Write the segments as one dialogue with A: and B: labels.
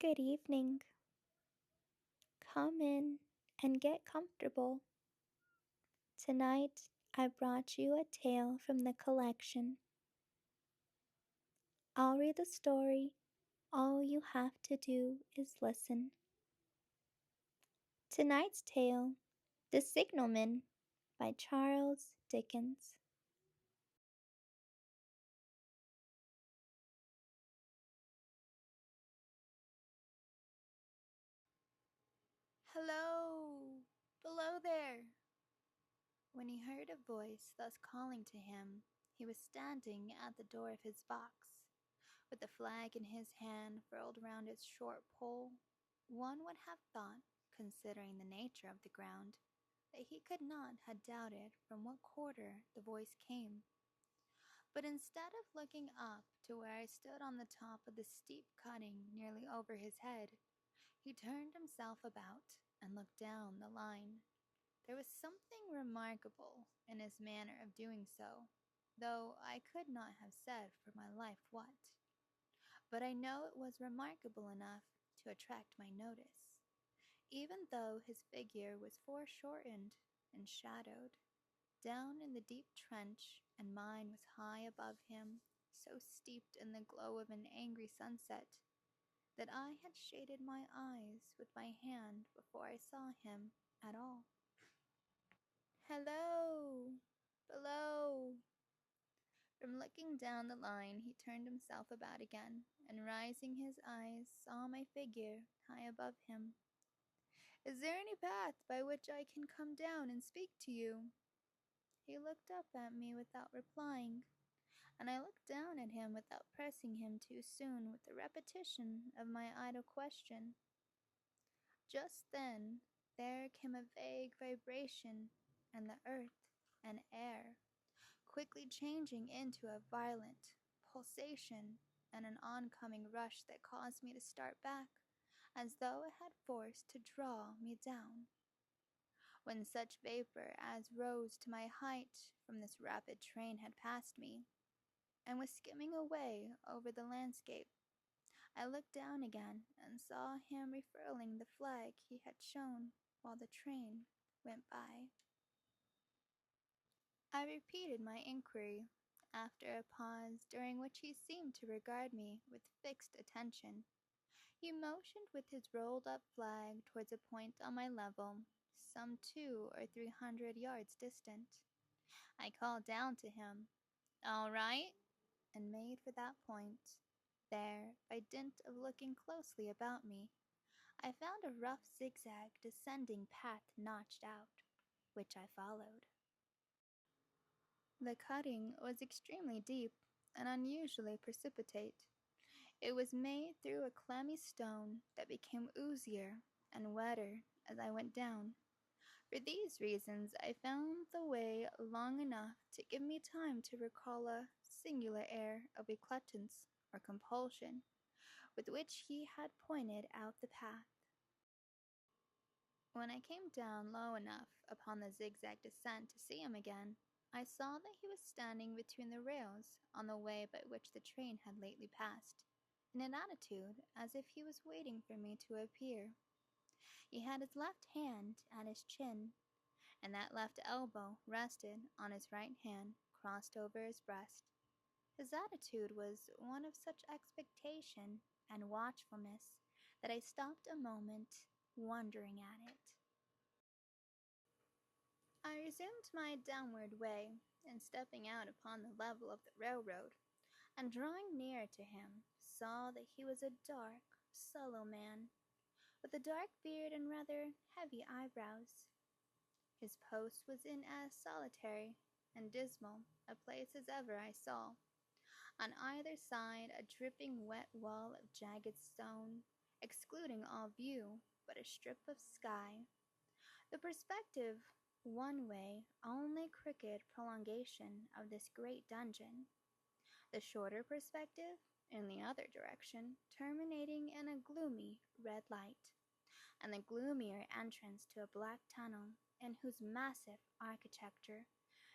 A: Good evening. Come in and get comfortable. Tonight I brought you a tale from the collection. I'll read the story. All you have to do is listen. Tonight's tale, The Signalman by Charles Dickens. Hello! Below there! When he heard a voice thus calling to him, he was standing at the door of his box, with the flag in his hand furled round its short pole. One would have thought, considering the nature of the ground, that he could not have doubted from what quarter the voice came. But instead of looking up to where I stood on the top of the steep cutting nearly over his head, he turned himself about and looked down the line. There was something remarkable in his manner of doing so, though I could not have said for my life what. But I know it was remarkable enough to attract my notice, even though his figure was foreshortened and shadowed, down in the deep trench, and mine was high above him, so steeped in the glow of an angry sunset, that I had shaded my eyes with my hand before I saw him at all. Hello! Below! From looking down the line, he turned himself about again, and raising his eyes, saw my figure high above him. Is there any path by which I can come down and speak to you? He looked up at me without replying, and I looked down at him without pressing him too soon with the repetition of my idle question. Just then there came a vague vibration, and the earth and air quickly changing into a violent pulsation and an oncoming rush that caused me to start back, as though it had force to draw me down. When such vapor as rose to my height from this rapid train had passed me, and was skimming away over the landscape, I looked down again and saw him refurling the flag he had shown while the train went by. I repeated my inquiry, after a pause during which he seemed to regard me with fixed attention. He motioned with his rolled-up flag towards a point on my level, some 200 or 300 yards distant. I called down to him, "All right," and made for that point. There, by dint of looking closely about me, I found a rough zigzag descending path notched out, which I followed. The cutting was extremely deep and unusually precipitate. It was made through a clammy stone that became oozier and wetter as I went down. For these reasons I found the way long enough to give me time to recall a singular air of reluctance or compulsion with which he had pointed out the path. When I came down low enough upon the zigzag descent to see him again, I saw that he was standing between the rails on the way by which the train had lately passed, in an attitude as if he was waiting for me to appear. He had his left hand at his chin, and that left elbow rested on his right hand, crossed over his breast. His attitude was one of such expectation and watchfulness that I stopped a moment, wondering at it. I resumed my downward way, and stepping out upon the level of the railroad, and drawing near to him, saw that he was a dark, sallow man, with a dark beard and rather heavy eyebrows. His post was in as solitary and dismal a place as ever I saw. On either side a dripping wet wall of jagged stone, excluding all view but a strip of sky. The perspective one way only crooked prolongation of this great dungeon, the shorter perspective in the other direction, terminating in a gloomy red light, and the gloomier entrance to a black tunnel in whose massive architecture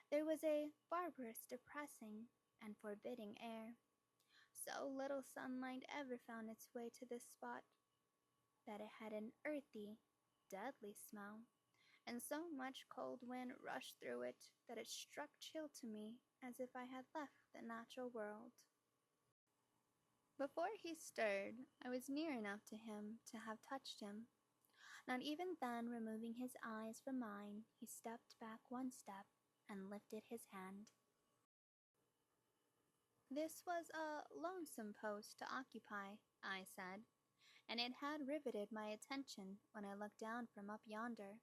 A: there was a barbarous, depressing, and forbidding air. So little sunlight ever found its way to this spot, that it had an earthy, deadly smell, and so much cold wind rushed through it that it struck chill to me as if I had left the natural world. Before he stirred, I was near enough to him to have touched him. Not even then, removing his eyes from mine, he stepped back one step and lifted his hand. This was a lonesome post to occupy, I said, and it had riveted my attention when I looked down from up yonder.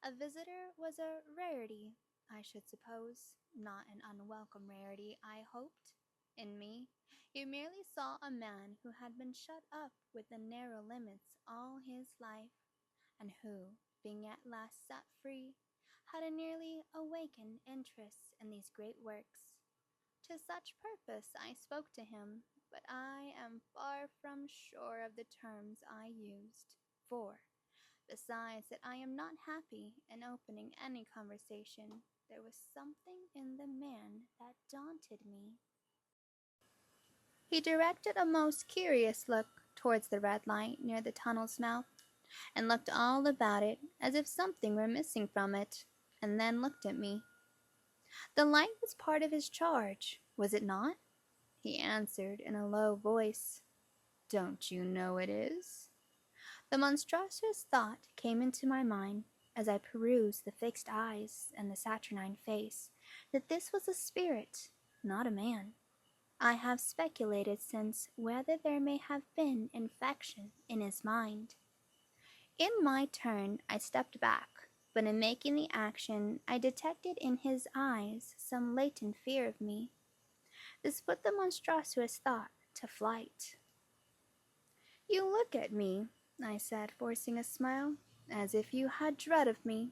A: A visitor was a rarity, I should suppose, not an unwelcome rarity, I hoped. In me, you merely saw a man who had been shut up within narrow limits all his life, and who, being at last set free, had a nearly awakened interest in these great works. To such purpose I spoke to him, but I am far from sure of the terms I used, for, besides that I am not happy in opening any conversation, there was something in the man that daunted me. He directed a most curious look towards the red light near the tunnel's mouth, and looked all about it as if something were missing from it, and then looked at me. The light was part of his charge, was it not? He answered in a low voice. Don't you know it is? The monstrous thought came into my mind as I perused the fixed eyes and the saturnine face, that this was a spirit, not a man. I have speculated since whether there may have been infection in his mind. In my turn, I stepped back, but in making the action, I detected in his eyes some latent fear of me. This put the monstrous thought to flight. You look at me, I said, forcing a smile, as if you had dread of me.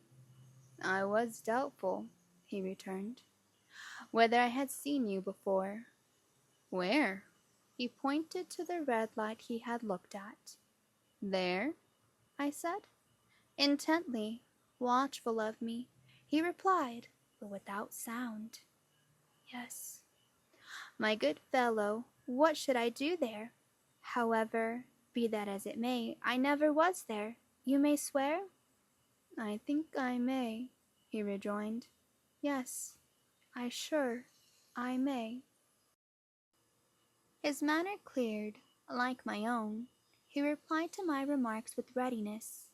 A: I was doubtful, he returned, whether I had seen you before. Where? He pointed to the red light he had looked at. There, I said. Intently, watchful of me, he replied, but without sound. Yes. My good fellow, what should I do there? However, be that as it may, I never was there. You may swear? I think I may, he rejoined. Yes, I may. His manner cleared, like my own. He replied to my remarks with readiness,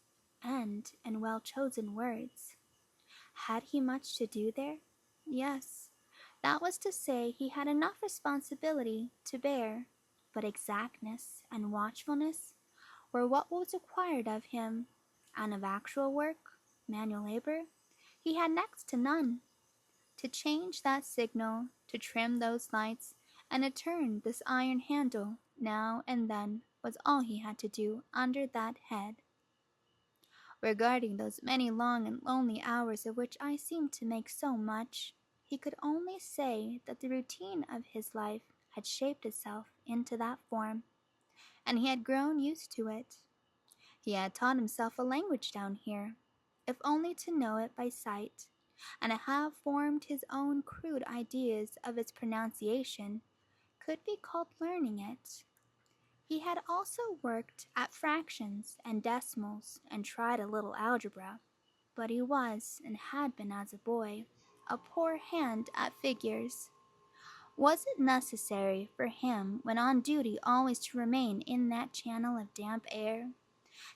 A: and in well-chosen words. Had he much to do there? Yes. That was to say, he had enough responsibility to bear, but exactness and watchfulness were what was required of him, and of actual work, manual labor, he had next to none. To change that signal, to trim those lights, and to turn this iron handle now and then was all he had to do under that head. Regarding those many long and lonely hours of which I seemed to make so much, he could only say that the routine of his life had shaped itself into that form, and he had grown used to it. He had taught himself a language down here, if only to know it by sight, and to have formed his own crude ideas of its pronunciation could be called learning it. He had also worked at fractions and decimals and tried a little algebra, but he was, and had been as a boy, a poor hand at figures. Was it necessary for him when on duty always to remain in that channel of damp air?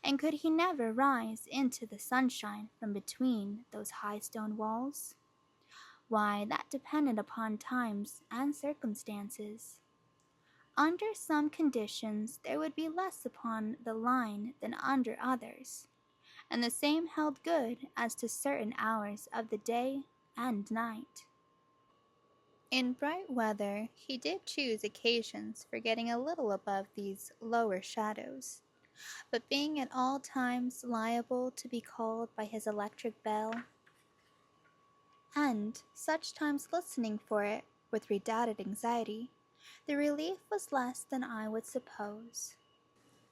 A: And could he never rise into the sunshine from between those high stone walls? Why, that depended upon times and circumstances. Under some conditions there would be less upon the line than under others, and the same held good as to certain hours of the day and night. In bright weather he did choose occasions for getting a little above these lower shadows, but being at all times liable to be called by his electric bell, and such times listening for it with redoubted anxiety, the relief was less than I would suppose.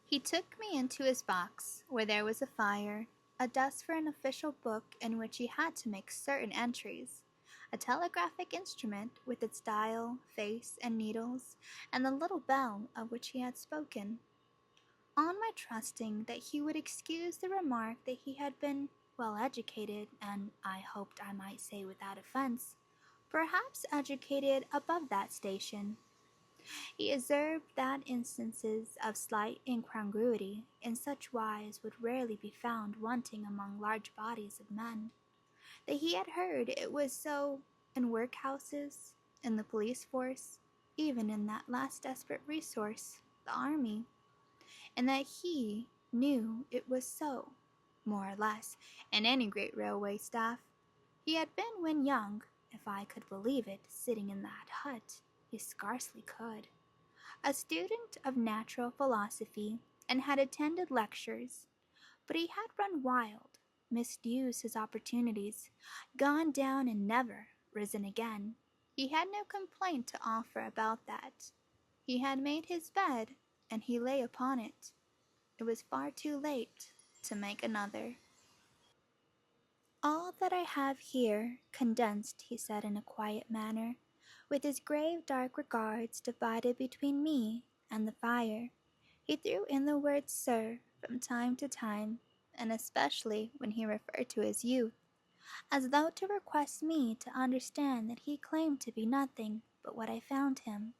A: He took me into his box, where there was a fire, a desk for an official book in which he had to make certain entries, a telegraphic instrument with its dial, face, and needles, and the little bell of which he had spoken. on my trusting that he would excuse the remark that he had been well educated, and I hoped I might say without offense, perhaps educated above that station. He observed that instances of slight incongruity in such wise would rarely be found wanting among large bodies of men, that he had heard it was so in workhouses, in the police force, even in that last desperate resource, the army, and that he knew it was so, more or less, in any great railway staff. He had been when young, if I could believe it, sitting in that hut, he scarcely could, a student of natural philosophy, and had attended lectures, but he had run wild, misused his opportunities, gone down and never risen again. He had no complaint to offer about that. He had made his bed, and he lay upon it. It was far too late to make another. All that I have here condensed, he said in a quiet manner, with his grave dark regards divided between me and the fire. He threw in the word sir from time to time, and especially when he referred to his youth, as though to request me to understand that he claimed to be nothing but what I found him.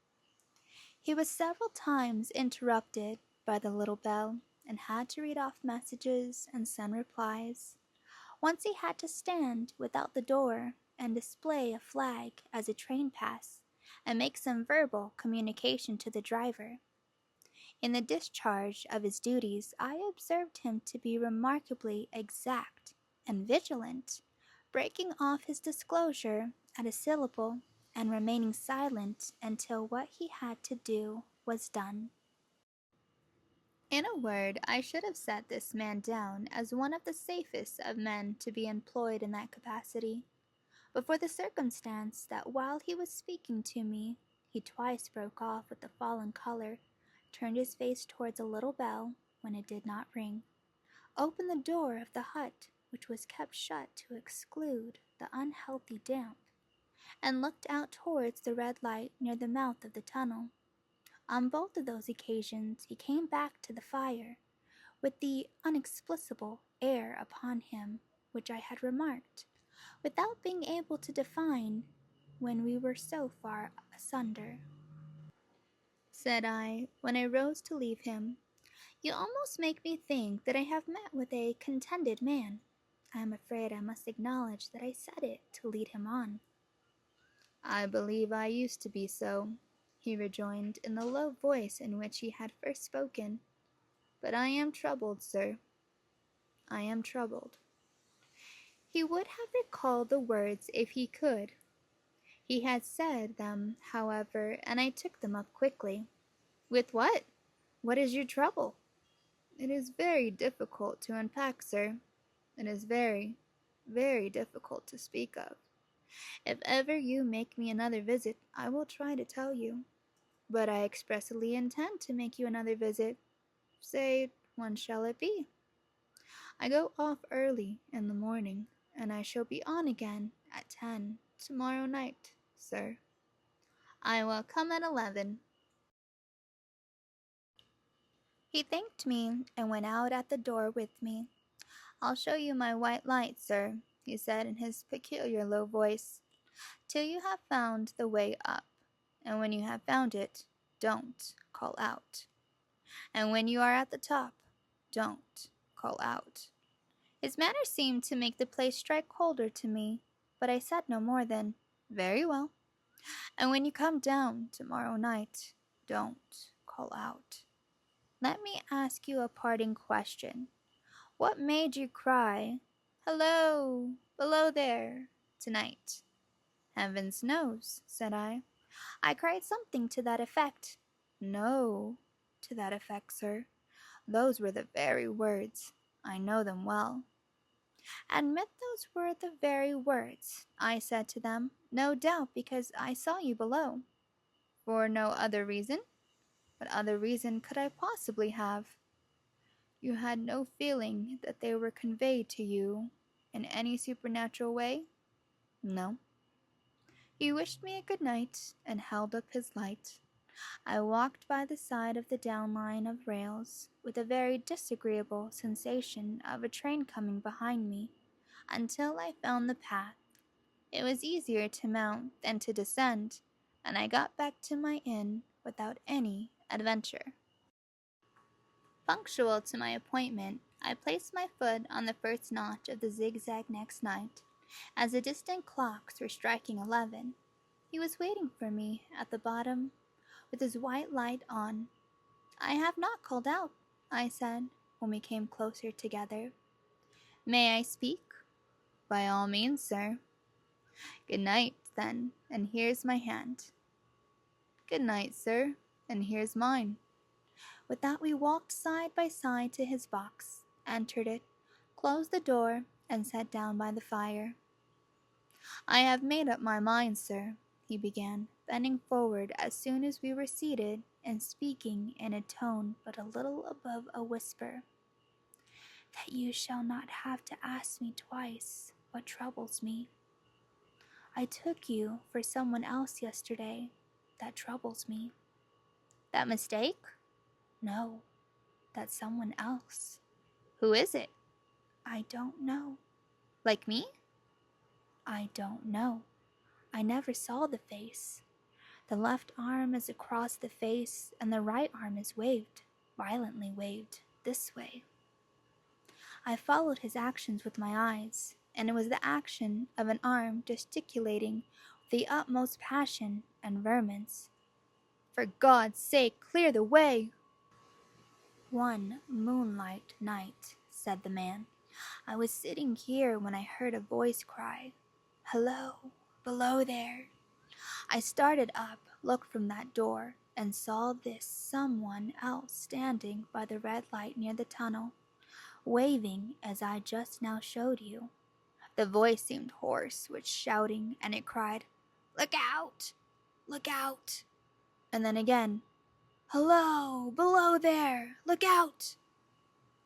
A: He was several times interrupted by the little bell, and had to read off messages and send replies. Once he had to stand without the door and display a flag as a train passed, and make some verbal communication to the driver. In the discharge of his duties, I observed him to be remarkably exact and vigilant, breaking off his disclosure at a syllable and remaining silent until what he had to do was done. In a word, I should have set this man down as one of the safest of men to be employed in that capacity, but for the circumstance that while he was speaking to me, he twice broke off with a fallen color, turned his face towards a little bell when it did not ring, opened the door of the hut, which was kept shut to exclude the unhealthy damp, and looked out towards the red light near the mouth of the tunnel. On both of those occasions he came back to the fire, with the unexplicable air upon him which I had remarked, without being able to define when we were so far asunder. Said I, when I rose to leave him, you almost make me think that I have met with a contented man. I am afraid I must acknowledge that I said it to lead him on. I believe I used to be so, he rejoined in the low voice in which he had first spoken. But I am troubled, sir. I am troubled. He would have recalled the words if he could. He had said them, however, and I took them up quickly. With what? What is your trouble? It is very difficult to unpack, sir. It is very, very difficult to speak of. If ever you make me another visit, I will try to tell you. But I expressly intend to make you another visit. Say, when shall it be? I go off early in the morning, and I shall be on again at 10 tomorrow night, sir. I will come at 11. He thanked me and went out at the door with me. I'll show you my white light, sir, he said in his peculiar low voice, till you have found the way up. And when you have found it, don't call out. And when you are at the top, don't call out. His manner seemed to make the place strike colder to me, but I said no more than, very well. And when you come down tomorrow night, don't call out. Let me ask you a parting question. What made you cry, hello, below there, tonight? Heavens knows, said I. I cried something to that effect. No, to that effect, sir. Those were the very words. I know them well. Admit those were the very words, I said to them, no doubt because I saw you below. For no other reason? What other reason could I possibly have? You had no feeling that they were conveyed to you in any supernatural way? No. He wished me a good night and held up his light. I walked by the side of the down line of rails with a very disagreeable sensation of a train coming behind me until I found the path. It was easier to mount than to descend, and I got back to my inn without any adventure. Punctual to my appointment, I placed my foot on the first notch of the zigzag next night, as the distant clocks were striking 11. He was waiting for me at the bottom with his white light on. "I have not called out," I said, when we came closer together. "May I speak?" "By all means, sir." "Good night, then, and here's my hand." "Good night, sir, and here's mine." With that we walked side by side to his box, entered it, closed the door, and sat down by the fire. "I have made up my mind, sir," he began, bending forward as soon as we were seated, and speaking in a tone but a little above a whisper, "that you shall not have to ask me twice what troubles me. I took you for someone else yesterday. That troubles me." "That mistake?" "No, that's someone else." "Who is it?" "I don't know." "Like me?" "I don't know. I never saw the face. The left arm is across the face, and the right arm is waved, violently waved, this way." I followed his actions with my eyes, and it was the action of an arm gesticulating with the utmost passion and vehemence. "For God's sake, clear the way!" "One moonlight night," said the man, "I was sitting here when I heard a voice cry, 'Hello, below there.' I started up, looked from that door, and saw this someone else standing by the red light near the tunnel, waving as I just now showed you. The voice seemed hoarse with shouting, and it cried, 'Look out! Look out!' And then again, 'Hello, below there! Look out!'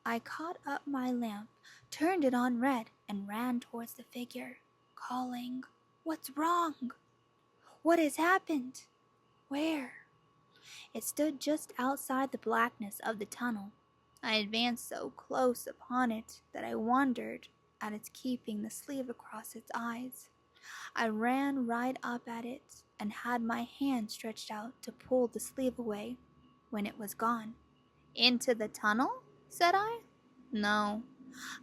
A: I caught up my lamp, turned it on red, and ran towards the figure, calling, 'What's wrong? What has happened? Where?' It stood just outside the blackness of the tunnel. I advanced so close upon it that I wondered at its keeping the sleeve across its eyes. I ran right up at it and had my hand stretched out to pull the sleeve away, when it was gone." "Into the tunnel?" said I. "No,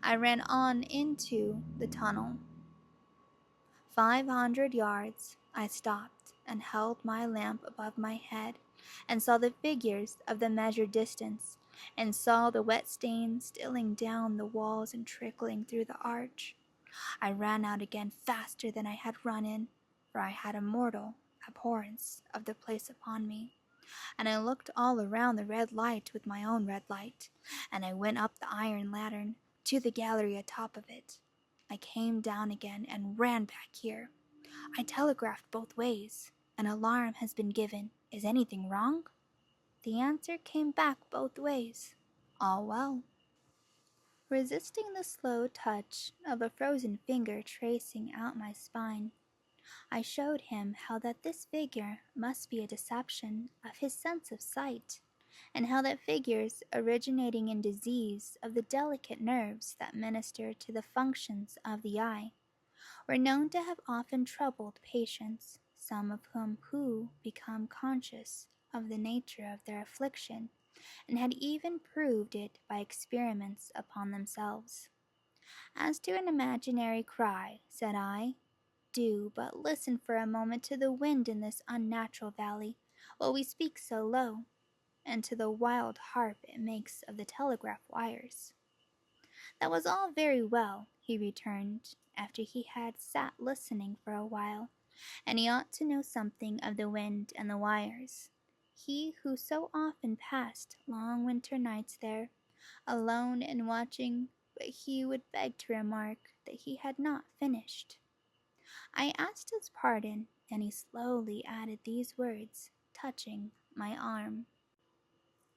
A: I ran on into the tunnel. 500 yards. I stopped and held my lamp above my head and saw the figures of the measured distance, and saw the wet stains stealing down the walls and trickling through the arch. I ran out again faster than I had run in, for I had a mortal abhorrence of the place upon me. And I looked all around the red light with my own red light, and I went up the iron ladder to the gallery atop of it. I came down again and ran back here. I telegraphed both ways. An alarm has been given. Is anything wrong?' The answer came back both ways. All well." Resisting the slow touch of a frozen finger tracing out my spine, I showed him how that this figure must be a deception of his sense of sight, and how that figures originating in disease of the delicate nerves that minister to the functions of the eye were known to have often troubled patients, some of whom who become conscious of the nature of their affliction, and had even proved it by experiments upon themselves. "As to an imaginary cry," said I, "do but listen for a moment to the wind in this unnatural valley, while we speak so low, and to the wild harp it makes of the telegraph wires." "That was all very well," he returned, after he had sat listening for a while, "and he ought to know something of the wind and the wires. He who so often passed long winter nights there, alone and watching, but he would beg to remark that he had not finished." I asked his pardon, and he slowly added these words, touching my arm.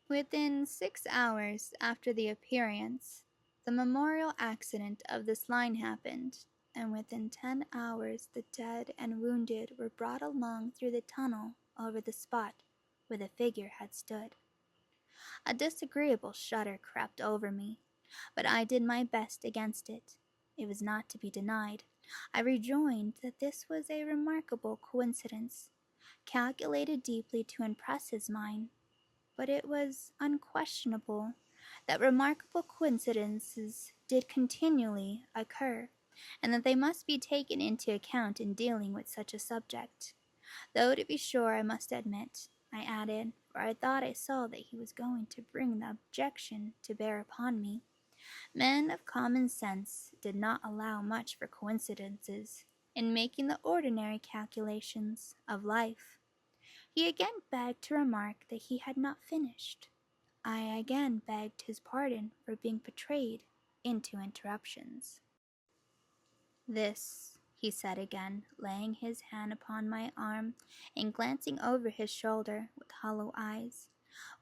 A: "Within 6 hours after the appearance, the memorial accident of this line happened, and within 10 hours the dead and wounded were brought along through the tunnel over the spot where the figure had stood. A disagreeable shudder crept over me, but I did my best against it. It was not to be denied. I rejoined that this was a remarkable coincidence, calculated deeply to impress his mind, but it was unquestionable that remarkable coincidences did continually occur, and that they must be taken into account in dealing with such a subject. Though, to be sure, I must admit, I added, for I thought I saw that he was going to bring the objection to bear upon me, men of common sense did not allow much for coincidences in making the ordinary calculations of life. He again begged to remark that he had not finished. I again begged his pardon for being betrayed into interruptions. This, he said again, laying his hand upon my arm and glancing over his shoulder with hollow eyes,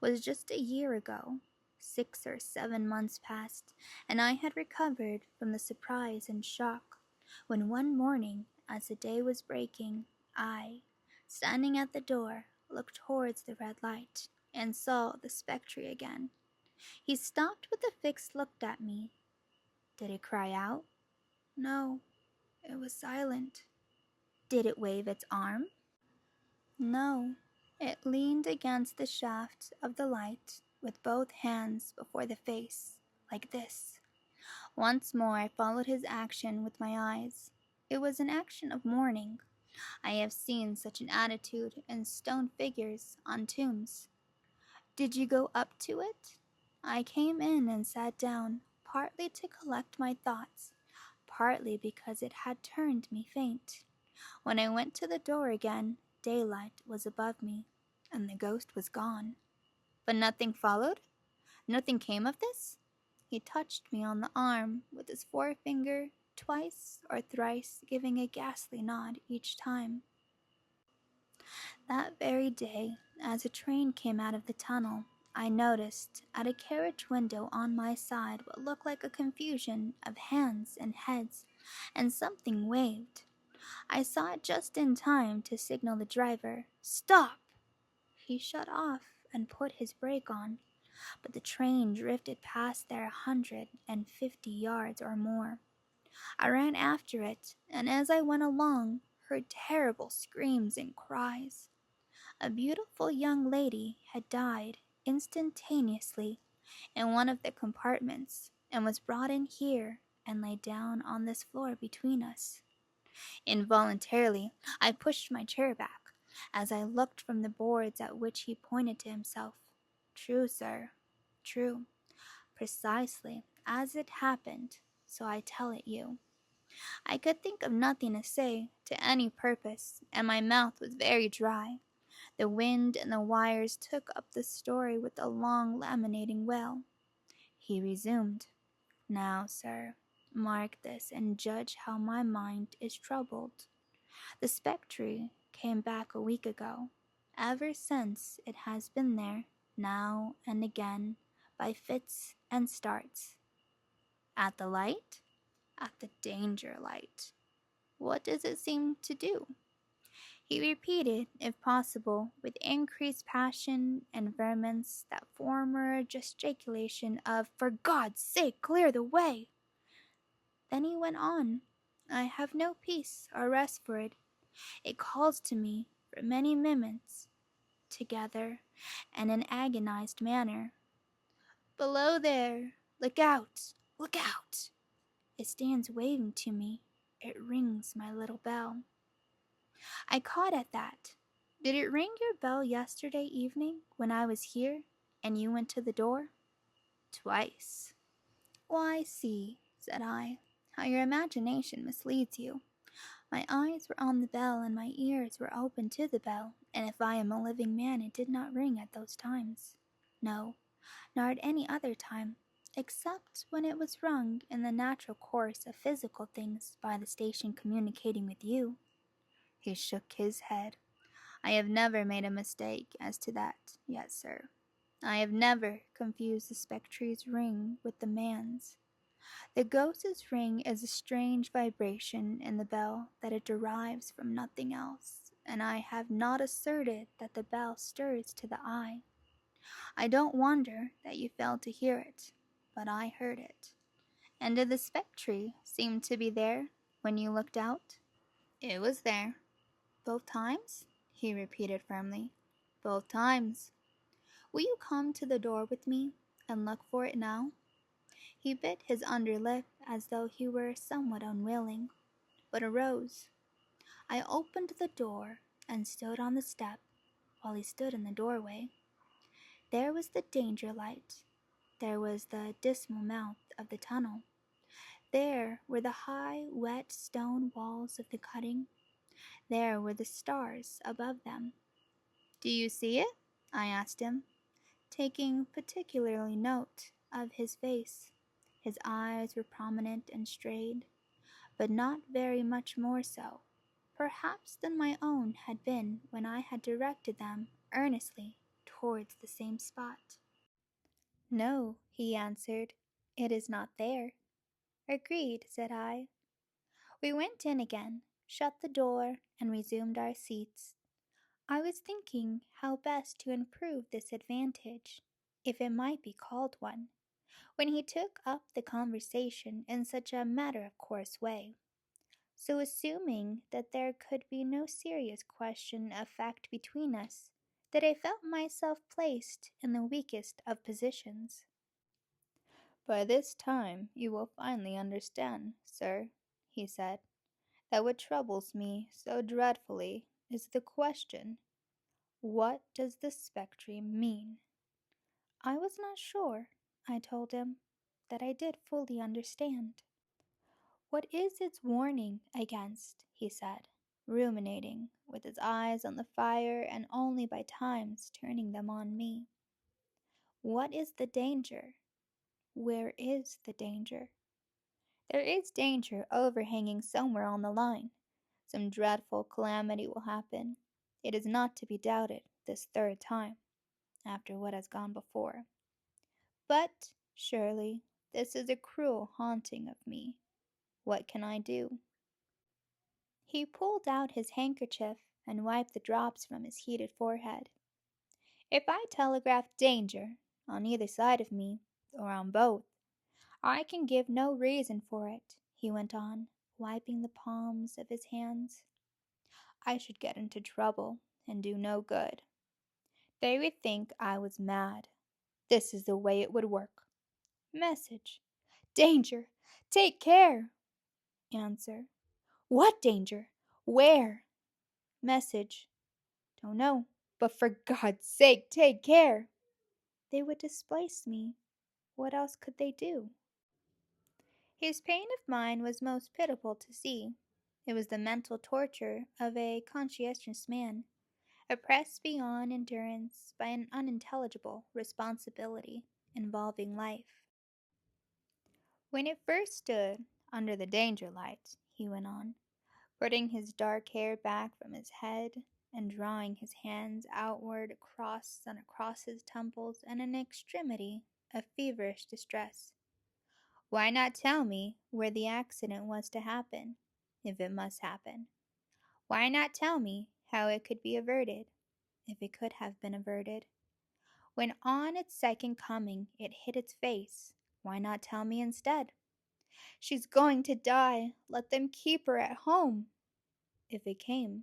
A: was just a year ago. 6 or 7 months passed, and I had recovered from the surprise and shock, when one morning, as the day was breaking, I, standing at the door, looked towards the red light, and saw the spectre again. He stopped with a fixed look at me. Did it cry out? No, it was silent. Did it wave its arm? No, it leaned against the shaft of the light with both hands before the face, like this. Once more I followed his action with my eyes. It was an action of mourning. I have seen such an attitude in stone figures on tombs. Did you go up to it? I came in and sat down, partly to collect my thoughts, partly because it had turned me faint. When I went to the door again, daylight was above me, and the ghost was gone. But nothing followed? Nothing came of this? He touched me on the arm with his forefinger, twice or thrice giving a ghastly nod each time. That very day, as a train came out of the tunnel, I noticed at a carriage window on my side what looked like a confusion of hands and heads, and something waved. I saw it just in time to signal the driver, "Stop!" He shut off and put his brake on, but the train drifted past there 150 yards or more. I ran after it, and as I went along, heard terrible screams and cries. A beautiful young lady had died instantaneously in one of the compartments, and was brought in here and lay down on this floor between us. Involuntarily, I pushed my chair back, as I looked from the boards at which he pointed to himself. True, sir, true, precisely as it happened, so I tell it you. I could think of nothing to say to any purpose, and my mouth was very dry. The wind and the wires took up the story with a long laminating wail. He resumed, "Now, sir, mark this and judge how my mind is troubled. The spectre came back a week ago. Ever since it has been there, now and again, by fits and starts. At the light? At the danger light. What does it seem to do?" He repeated, if possible, with increased passion and vehemence, that former gesticulation of, "For God's sake, clear the way!" Then he went on. I have no peace or rest for it. It calls to me for many minutes together, in an agonized manner. "Below there! Look out! Look out!" It stands waving to me. It rings my little bell. I caught at that. "Did it ring your bell yesterday evening when I was here, and you went to the door?" "Twice." "Why, see," said I, "how your imagination misleads you. My eyes were on the bell, and my ears were open to the bell, and if I am a living man, it did not ring at those times. No, nor at any other time, except when it was rung in the natural course of physical things by the station communicating with you." He shook his head. "I have never made a mistake as to that yet, sir. I have never confused the spectre's ring with the man's. The ghost's ring is a strange vibration in the bell that it derives from nothing else, and I have not asserted that the bell stirs to the eye. I don't wonder that you failed to hear it, but I heard it. And did the spectre seem to be there when you looked out? It was there. Both times? He repeated firmly. Both times. Will you come to the door with me and look for it now? He bit his under lip as though he were somewhat unwilling, but arose. I opened the door and stood on the step while he stood in the doorway. There was the danger light. There was the dismal mouth of the tunnel. There were the high, wet stone walls of the cutting. There were the stars above them. Do you see it? I asked him, taking particularly note of his face. His eyes were prominent and straight, but not very much more so, perhaps, than my own had been when I had directed them earnestly towards the same spot. No, he answered, it is not there. Agreed, said I. We went in again, shut the door, and resumed our seats. I was thinking how best to improve this advantage, if it might be called one, when he took up the conversation in such a matter-of-course way. So assuming that there could be no serious question of fact between us, that I felt myself placed in the weakest of positions. By this time you will finally understand, sir, he said, that what troubles me so dreadfully is the question, what does the spectre mean? I was not sure, I told him, that I did fully understand. What is its warning against? He said, ruminating, with his eyes on the fire and only by times turning them on me. What is the danger? Where is the danger? There is danger overhanging somewhere on the line. Some dreadful calamity will happen. It is not to be doubted this third time, after what has gone before. But, surely, this is a cruel haunting of me. What can I do? He pulled out his handkerchief and wiped the drops from his heated forehead. If I telegraph danger on either side of me, or on both, I can give no reason for it, he went on, wiping the palms of his hands. I should get into trouble and do no good. They would think I was mad. This is the way it would work. Message. Danger! Take care! Answer. What danger? Where? Message. Don't know, but for God's sake, take care! They would displace me. What else could they do? His pain of mind was most pitiable to see. It was the mental torture of a conscientious man, oppressed beyond endurance by an unintelligible responsibility involving life. When it first stood under the danger light, he went on, putting his dark hair back from his head and drawing his hands outward across and across his temples in an extremity of feverish distress. Why not tell me where the accident was to happen, if it must happen? Why not tell me how it could be averted, if it could have been averted? When on its second coming it hit its face, why not tell me instead? She's going to die, let them keep her at home, if it came.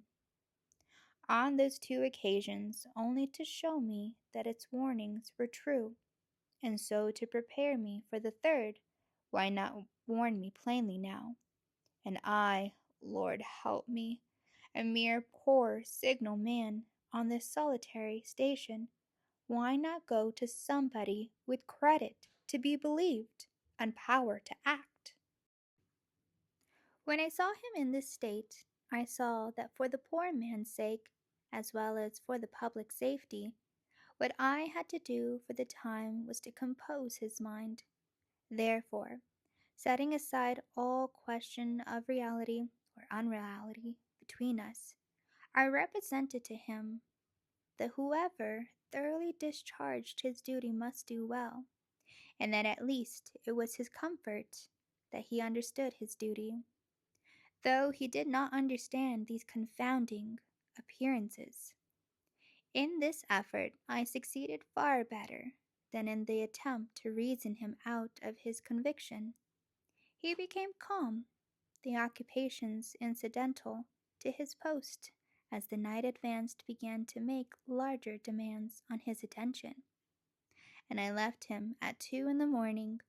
A: On those two occasions only to show me that its warnings were true, and so to prepare me for the third, why not warn me plainly now? And I, Lord help me, a mere poor signal man on this solitary station, why not go to somebody with credit to be believed and power to act? When I saw him in this state, I saw that for the poor man's sake, as well as for the public safety, what I had to do for the time was to compose his mind. Therefore, setting aside all question of reality or unreality between us, I represented to him that whoever thoroughly discharged his duty must do well, and that at least it was his comfort that he understood his duty, though he did not understand these confounding, appearances. In this effort, I succeeded far better than in the attempt to reason him out of his conviction. He became calm, the occupations incidental to his post, as the night advanced began to make larger demands on his attention, and I left him at 2 in the morning.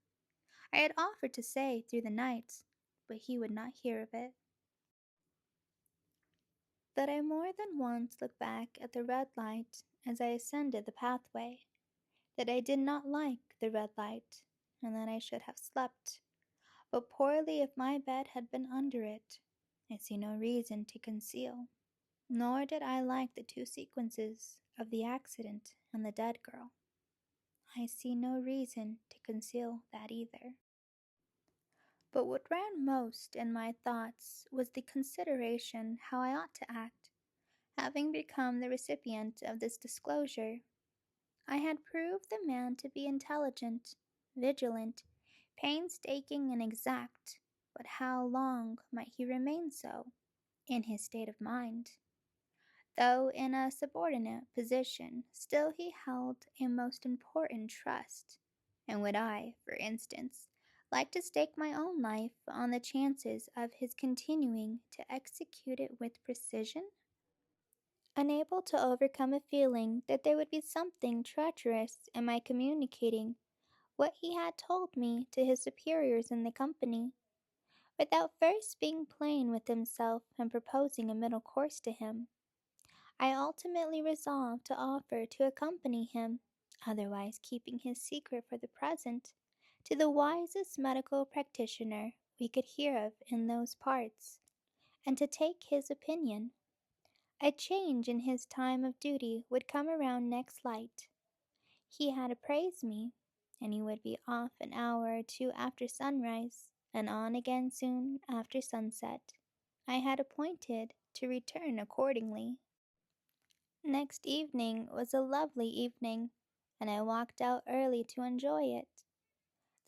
A: I had offered to stay through the night, but he would not hear of it. That I more than once looked back at the red light as I ascended the pathway, that I did not like the red light, and that I should have slept, but poorly if my bed had been under it, I see no reason to conceal. Nor did I like the two sequences of the accident and the dead girl. I see no reason to conceal that either. But what ran most in my thoughts was the consideration how I ought to act, having become the recipient of this disclosure. I had proved the man to be intelligent, vigilant, painstaking, and exact, but how long might he remain so, in his state of mind? Though in a subordinate position, still he held a most important trust. And would I, for instance, like to stake my own life on the chances of his continuing to execute it with precision? Unable to overcome a feeling that there would be something treacherous in my communicating what he had told me to his superiors in the company, without first being plain with himself and proposing a middle course to him, I ultimately resolved to offer to accompany him, otherwise keeping his secret for the present, to the wisest medical practitioner we could hear of in those parts, and to take his opinion. A change in his time of duty would come around next light. He had appraised me, and he would be off an hour or two after sunrise, and on again soon after sunset. I had appointed to return accordingly. Next evening was a lovely evening, and I walked out early to enjoy it.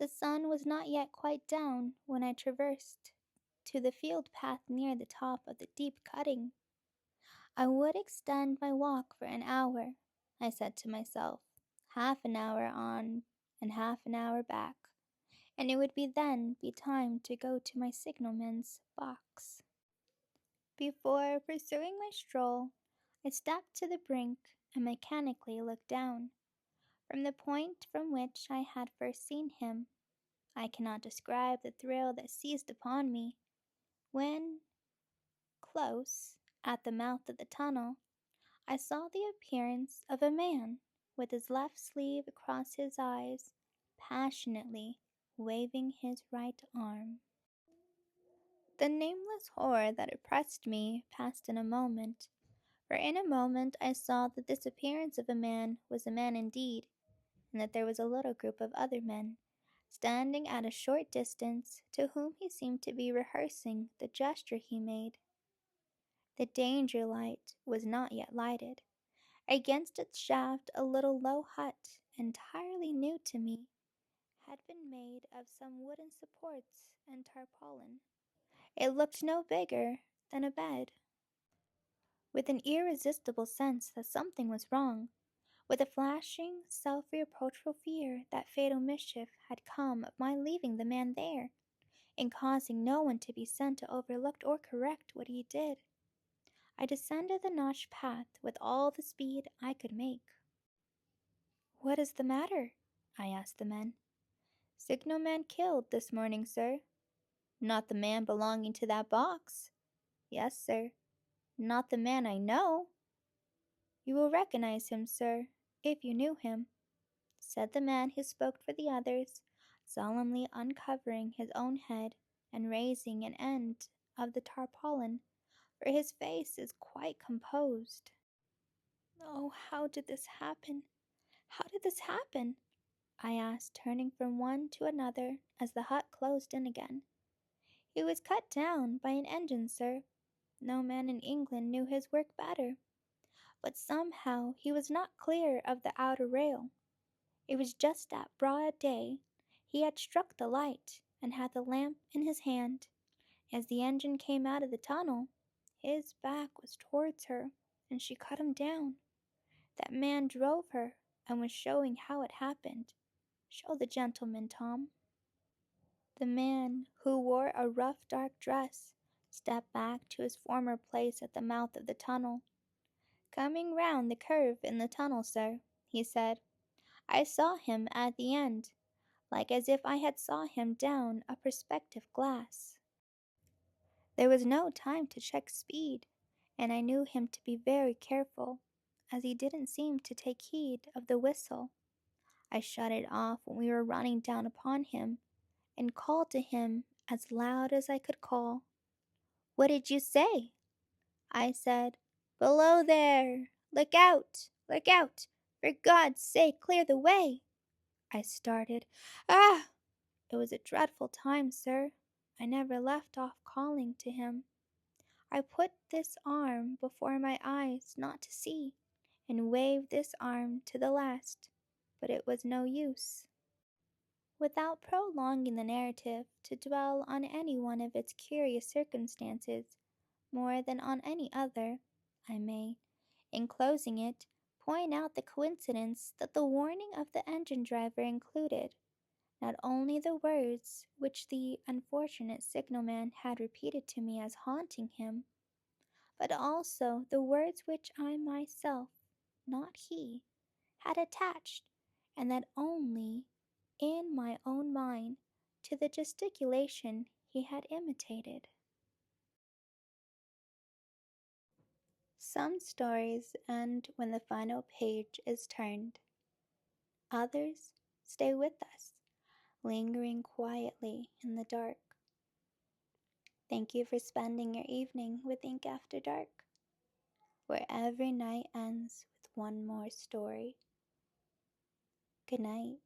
A: The sun was not yet quite down when I traversed to the field path near the top of the deep cutting. I would extend my walk for an hour, I said to myself, half an hour on and half an hour back, and it would then be time to go to my signalman's box. Before pursuing my stroll, I stepped to the brink and mechanically looked down. From the point from which I had first seen him, I cannot describe the thrill that seized upon me when, close at the mouth of the tunnel, I saw the appearance of a man with his left sleeve across his eyes, passionately waving his right arm. The nameless horror that oppressed me passed in a moment, for in a moment I saw that this appearance of a man was a man indeed, and that there was a little group of other men, standing at a short distance, to whom he seemed to be rehearsing the gesture he made. The danger light was not yet lighted. Against its shaft a little low hut, entirely new to me, had been made of some wooden supports and tarpaulin. It looked no bigger than a bed. With an irresistible sense that something was wrong, with a flashing, self-reproachful fear that fatal mischief had come of my leaving the man there, and causing no one to be sent to overlook or correct what he did, I descended the notched path with all the speed I could make. "What is the matter?" I asked the men. "Signalman killed this morning, sir." "Not the man belonging to that box?" "Yes, sir." "Not the man I know?" "You will recognize him, sir, if you knew him," said the man who spoke for the others, solemnly uncovering his own head and raising an end of the tarpaulin, for his face is quite composed. "Oh, how did this happen? How did this happen?" I asked, turning from one to another as the hut closed in again. "He was cut down by an engine, sir. No man in England knew his work better. But somehow he was not clear of the outer rail. It was just at broad day. He had struck the light, and had the lamp in his hand. As the engine came out of the tunnel, his back was towards her, and she cut him down. That man drove her and was showing how it happened. Show the gentleman, Tom." The man, who wore a rough dark dress, stepped back to his former place at the mouth of the tunnel. "Coming round the curve in the tunnel, sir," he said. "I saw him at the end, like as if I had saw him down a perspective glass. There was no time to check speed, and I knew him to be very careful, as he didn't seem to take heed of the whistle. I shut it off when we were running down upon him, and called to him as loud as I could call. 'What did you say?' I said, 'Below there! Look out! Look out! For God's sake, clear the way!' I started. Ah! It was a dreadful time, sir. I never left off calling to him. I put this arm before my eyes not to see, and waved this arm to the last, but it was no use." Without prolonging the narrative to dwell on any one of its curious circumstances more than on any other, I may, in closing it, point out the coincidence that the warning of the engine driver included not only the words which the unfortunate signalman had repeated to me as haunting him, but also the words which I myself, not he, had attached, and that only in my own mind, to the gesticulation he had imitated. Some stories end when the final page is turned. Others stay with us, lingering quietly in the dark. Thank you for spending your evening with Ink After Dark, where every night ends with one more story. Good night.